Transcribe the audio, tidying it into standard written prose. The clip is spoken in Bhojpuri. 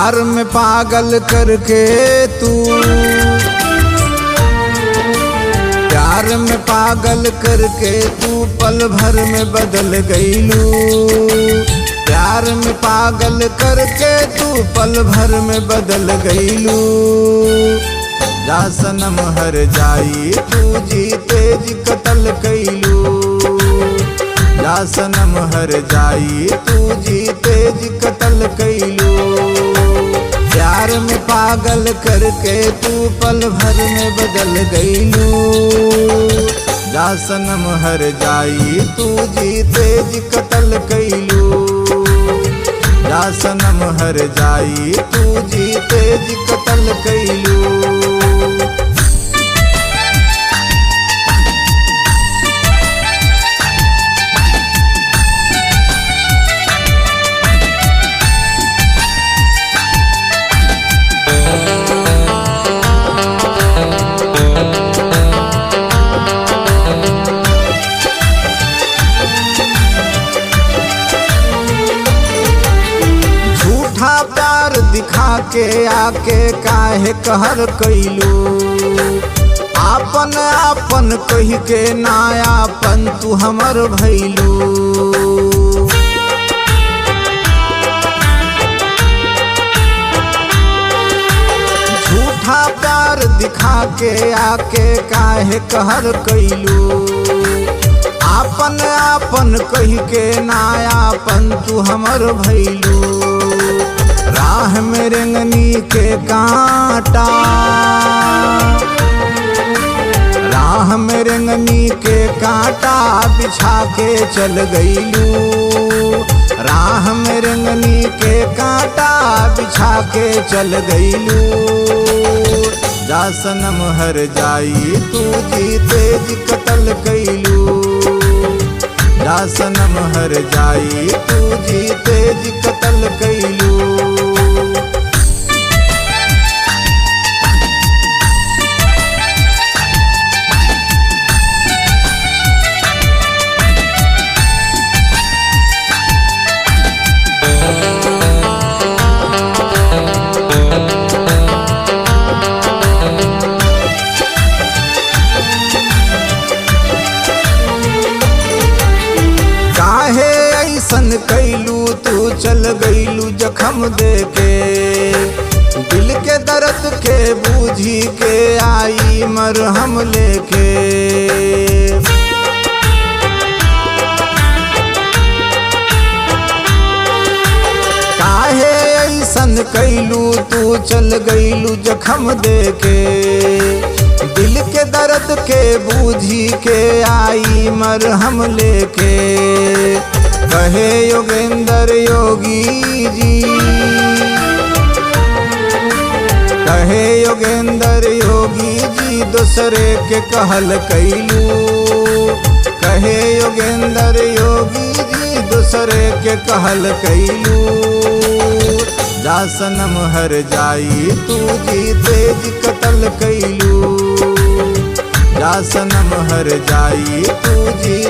प्यार में पागल करके तू, प्यार में पागल करके तू पल भर में बदल गईलू। प्यार में पागल करके तू पल भर में बदल गईलू। जा सनम हर जाई तू जीते जी कत्ल कईलू। जा सनम हर जाई तू जीते जी कत्ल कईलू। प्यार में पागल करके तू पल भर में बदल गईलू। जा सनम हर जाई तू जीते जी कत्ल कईलू। जा सनम हर जाई तू जीते जी कत्ल कईलू। प्यार दिखा के आके काहे कहर कइलू। आपन आपन कही के नायापन तू हमर भइलू। झूठा प्यार दिखा के आके काहे कहर कइलू। आपन आपन कही के नायापन तू हमर भइलू। राह में रेंगनी के कांटा, राह में रेंगनी के कांटा बिछा के चल गईलू। राह में रेंगनी के कांटा बिछा के चल गईलू। जा सनम हर जाई तू जीते जी कत्ल कईलू। जा सनम हर जाई तू जीते जी कत्ल कईलू। कैलू तू चल गईलू जख्म देके। दिल के दर्द के बूझी के आई मरहम लेके। काहे ऐसन कैलू तू चल गईलू जख्म देके। दिल के दर्द के बूझी के आई मरहम लेके। कहे योगेंद्र योगी जी, कहे योगेंद्र योगी जी दूसरे के कहल कईलू। कहे योगेंद्र योगी जी दूसरे के कहल कईलू। जा सनम हर जाई तू जीते जी कत्ल कईलू। जा सनम हर जाई तू जी